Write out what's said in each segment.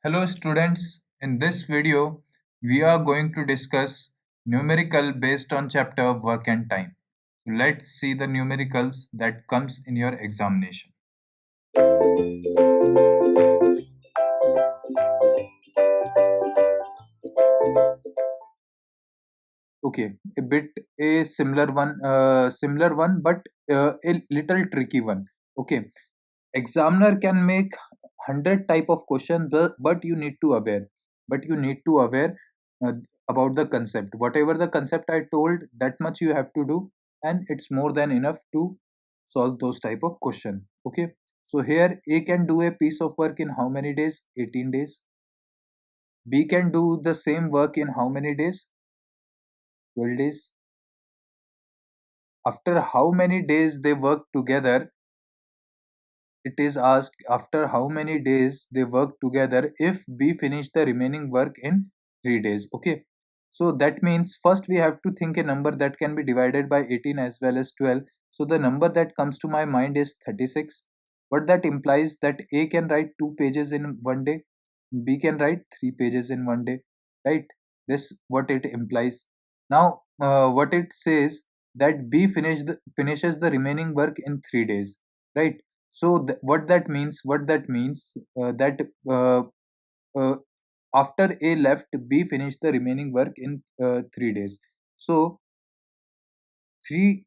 Hello students, in this video we are going to discuss numerical based on chapter work and time. So let's see the numericals that comes in your examination. Okay, a bit a similar one, but a little tricky one. Okay, examiner can make 100 type of question, but you need to aware, uh, about the concept. Whatever the concept I told, that much you have to do, and it's more than enough to solve those type of question. Okay, so here A can do a piece of work in how many days? 18 days. B can do the same work in how many days? 12 days. After how many days they work together, it is asked after how many days they work together if B finish the remaining work in 3 days. Okay, so that means first we have to think a number that can be divided by 18 as well as 12. So the number that comes to my mind is 36. What that implies that A can write 2 pages in one day, B can write 3 pages in one day, right? This what it implies. Now what it says that finishes the remaining work in 3 days, right? So what that means that uh, after A left, B finished the remaining work in 3 days. So 3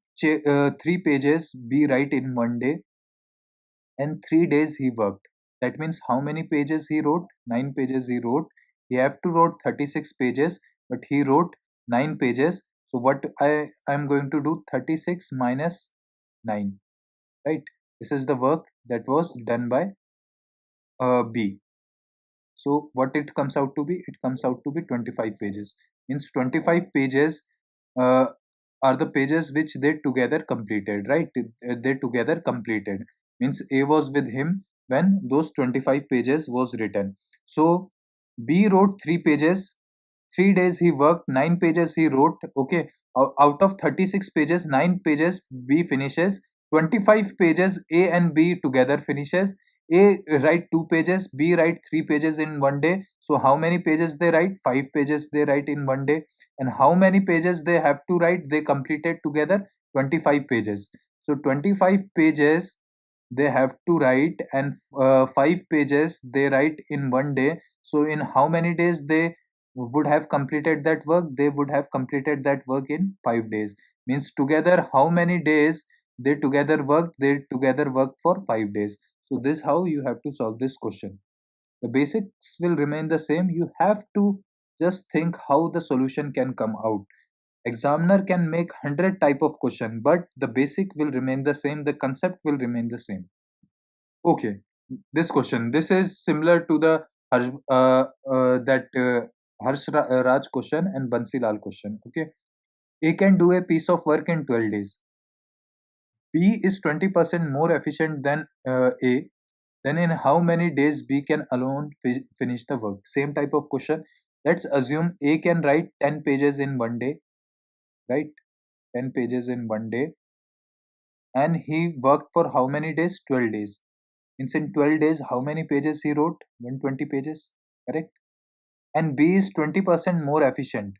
pages B write in one day, and 3 days he worked. That means how many pages he wrote? 9 pages he wrote. He have to wrote 36 pages, but he wrote 9 pages. So what I am going to do? 36 minus 9, right? This is the work that was done by B. So what it comes out to be? It comes out to be 25 pages. Means 25 pages uh, are the pages which they together completed, right? They together completed. Means A was with him when those 25 pages was written. So B wrote 3 pages. 3 days he worked, 9 pages he wrote. Okay, out of 36 pages, 9 pages B finishes, 25 pages A and B together finishes. A write 2 pages, B write 3 pages in one day. So how many pages they write? 5 pages they write in one day. And how many pages they have to write? They completed together 25 pages. So 25 pages they have to write, and 5 pages they write in one day. So in how many days they would have completed that work? They would have completed that work in 5 days. Means together how many days they together worked? They together worked for 5 days. So this how you have to solve this question. The basics will remain the same. You have to just think how the solution can come out. Examiner can make 100 type of question, but the basic will remain the same, the concept will remain the same. Okay, this question, this is similar to the Raj question and Bansi Lal question. Okay, A can do a piece of work in 12 days. B is 20% more efficient than A. Then in how many days B can alone finish the work? Same type of question. Let's assume A can write 10 pages in one day, right? 10 pages in one day. And he worked for how many days? 12 days. Means in 12 days, how many pages he wrote? 120 pages, correct? And B is 20% more efficient.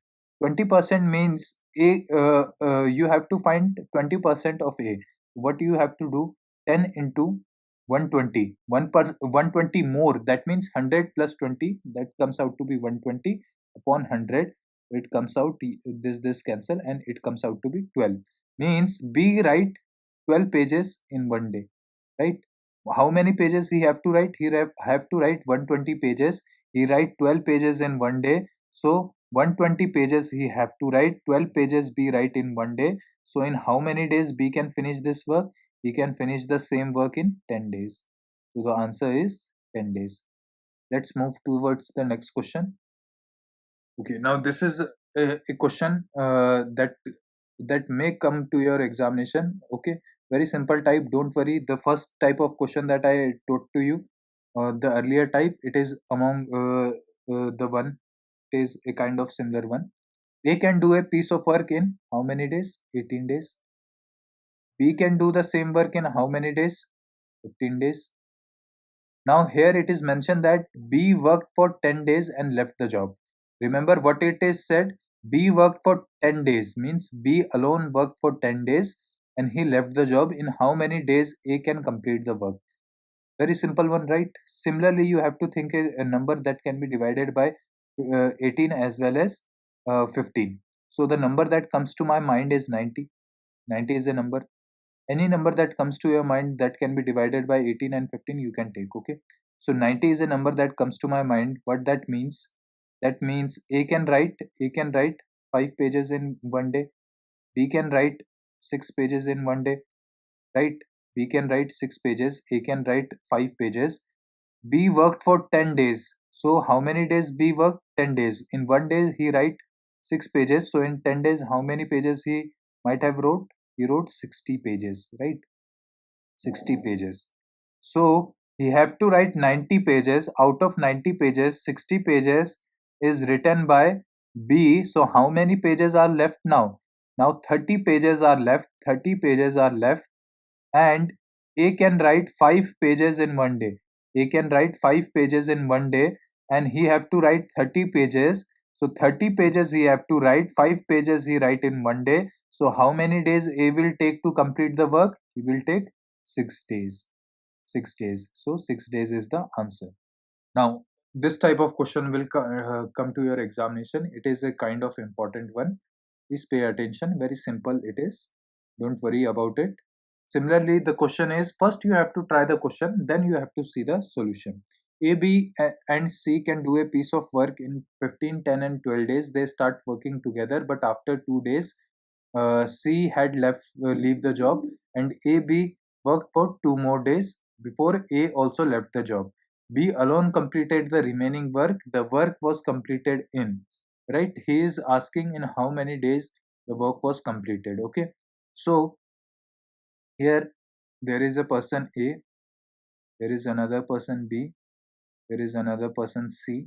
20% means you have to find 20% of A. What you have to do? 10 into 120. 120 more. That means 100 plus 20. That comes out to be 120 upon 100. It comes out, this cancel, and it comes out to be 12. Means B write 12 pages in one day, right? How many pages he have to write? He have to write 120 pages. He write 12 pages in one day. So 120 pages he have to write. 12 pages B write in one day. So in how many days B can finish this work? He can finish the same work in 10 days. So the answer is 10 days. Let's move towards the next question. Okay, now this is a question that may come to your examination. Okay, very simple type. Don't worry. The first type of question that I taught to you, the earlier type, it is among the one. It is a kind of similar one. A can do a piece of work in how many days? 18 days. B can do the same work in how many days? 15 days. Now here it is mentioned that B worked for 10 days and left the job. Remember what it is said? B worked for 10 days means B alone worked for 10 days and he left the job. In how many days A can complete the work? Very simple one, right? Similarly, you have to think a number that can be divided by 18 as well as 15. So the number that comes to my mind is 90. 90 is a number. Any number that comes to your mind that can be divided by 18 and 15, you can take, okay? So 90 is a number that comes to my mind. What that means? That means A can write 5 pages in one day. B can write 6 pages in one day, right? B can write 6 pages, A can write 5 pages. B worked for 10 days. So how many days B worked? 10 days. In one day he write 6 pages. So in 10 days how many pages he might have wrote? He wrote 60 pages, right? 60 pages. So he have to write 90 pages. Out of 90 pages, 60 pages is written by B. So how many pages are left now? Now 30 pages are left. 30 pages are left and A can write 5 pages in one day. A can write 5 pages in one day and he have to write 30 pages. So 30 pages he have to write, 5 pages he write in one day. So how many days A will take to complete the work? He will take 6 days. 6 days. So 6 days is the answer. Now this type of question will come to your examination. It is a kind of important one. Please pay attention. Very simple it is. Don't worry about it. Similarly, the question is first you have to try the question, then you have to see the solution. A, B, and C can do a piece of work in 15, 10, and 12 days. They start working together, but after 2 days, C had left leave the job, and A, B worked for 2 more days before A also left the job. B alone completed the remaining work. The work was completed in, right? He is asking in how many days the work was completed. Okay, so here there is a person A, there is another person B, there is another person C.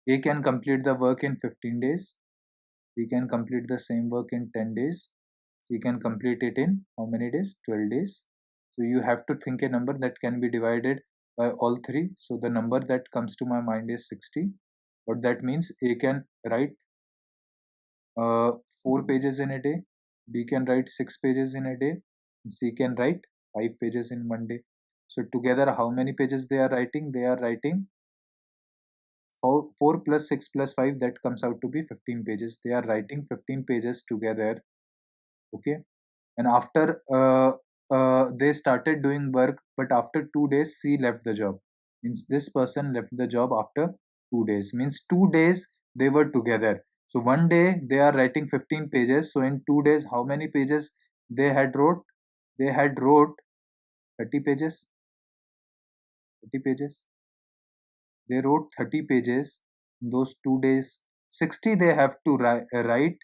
A can complete the work in 15 days. B can complete the same work in 10 days. C can complete it in how many days? 12 days. So you have to think a number that can be divided by all three. So the number that comes to my mind is 60. What that means, A can write 4 pages in a day, B can write 6 pages in a day, C can write 5 pages in one day. So together how many pages they are writing? They are writing 4 plus 6 plus 5, that comes out to be 15 pages. They are writing 15 pages together, okay? And after they started doing work, but after 2 days C left the job. Means this person left the job after 2 days. Means 2 days they were together. So one day they are writing 15 pages. So in 2 days, how many pages they had wrote? They had wrote 30 pages. 30 pages. They wrote 30 pages in those 2 days. 60 they have to write.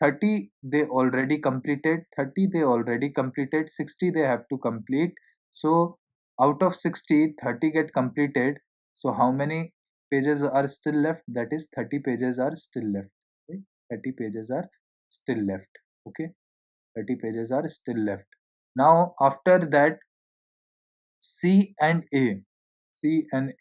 30 they already completed. 30 they already completed. 60 they have to complete. So out of 60, 30 get completed. So how many pages are still left? That is 30 pages are still left. Okay? 30 pages are still left. Okay, 30 pages are still left. Now after that, C and A C and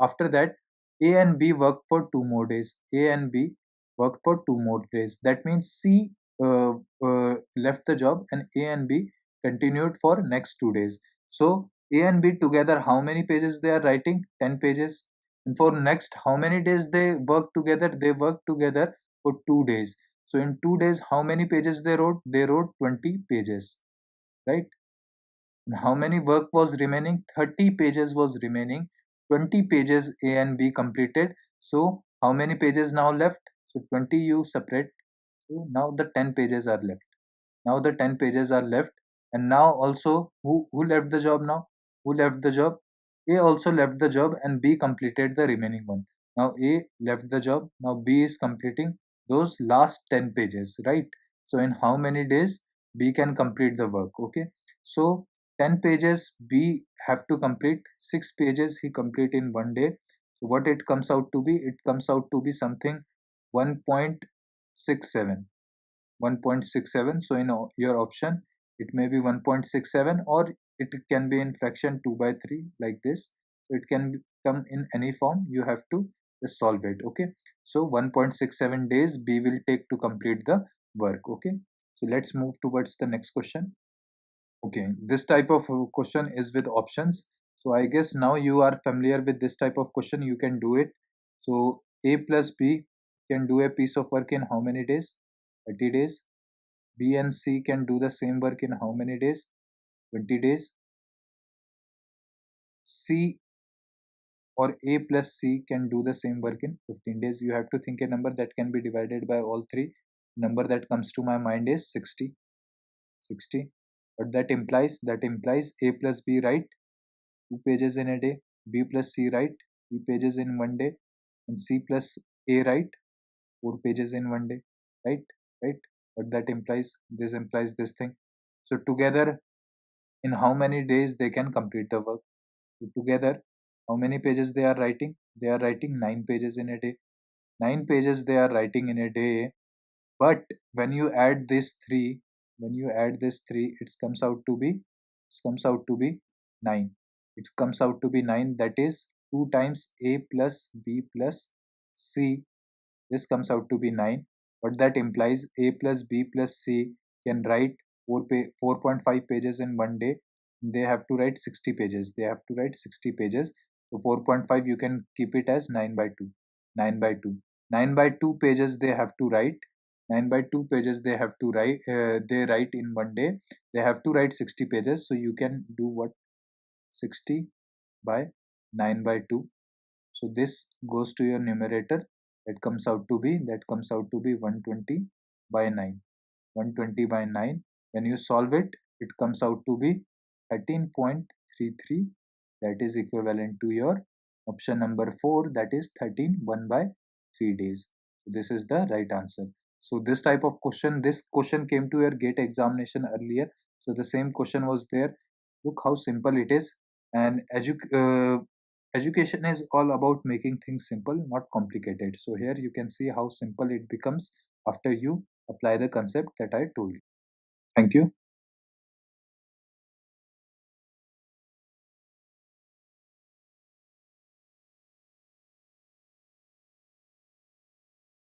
after that A and B work for 2 more days. A and B worked for 2 more days. That means C left the job and A and B continued for next 2 days. So A and B together, how many pages they are writing? 10 pages. And for next how many days they work together? They work together for 2 days. So in 2 days, how many pages they wrote? They wrote 20 pages, right? And how many work was remaining? 30 pages was remaining. 20 pages A and B completed. So how many pages now left? So 20 you separate. So now the 10 pages are left. Now the 10 pages are left. And now also who left the job now? Who left the job? A also left the job and B completed the remaining one. Now A left the job. Now B is completing those last 10 pages, right? So in how many days B can complete the work? Okay. So 10 pages B have to complete, 6 pages he complete in one day. So what it comes out to be? It comes out to be something 1.67. 1.67. So in your option, it may be 1.67 or it can be in fraction 2 by 3 like this. It can come in any form. You have to just solve it. Okay, so 1.67 days B will take to complete the work. Okay, so let's move towards the next question. Okay, this type of question is with options. So I guess now you are familiar with this type of question. You can do it. So A plus B can do a piece of work in how many days? 30 days. B and C can do the same work in how many days? 20 days. C or A plus C can do the same work in 15 days. You have to think a number that can be divided by all three. Number that comes to my mind is 60. 60. What that implies? That implies A plus B, right? 2 pages in a day. B plus C, right? 3 pages in one day. And C plus A, right? 4 pages in one day. Right? Right? What that implies? This implies this thing. So together, in how many days they can complete the work? So together, how many pages they are writing? They are writing 9 pages in a day. 9 pages they are writing in a day. But when you add this three, it comes out to be, 9. It comes out to be 9. That is 2 times A plus B plus C. This comes out to be 9. But that implies A plus B plus C can write 4.5 pages in one day. They have to write 60 pages. So 4.5 you can keep it as 9 by 2. 9 by 2. 9 by 2 pages they have to write. 9 by 2 pages they have to write. They write in one day. They have to write 60 pages. So you can do what? 60 by 9 by 2. So this goes to your numerator. That comes out to be 120 by 9. 120 by 9. When you solve it, it comes out to be 13.33. That is equivalent to your option number 4, that is 13 1 by 3 days. So this is the right answer. So this question came to your gate examination earlier. So the same question was there. Look how simple it is. And education is all about making things simple, not complicated. So here you can see how simple it becomes after you apply the concept that I told you. Thank you.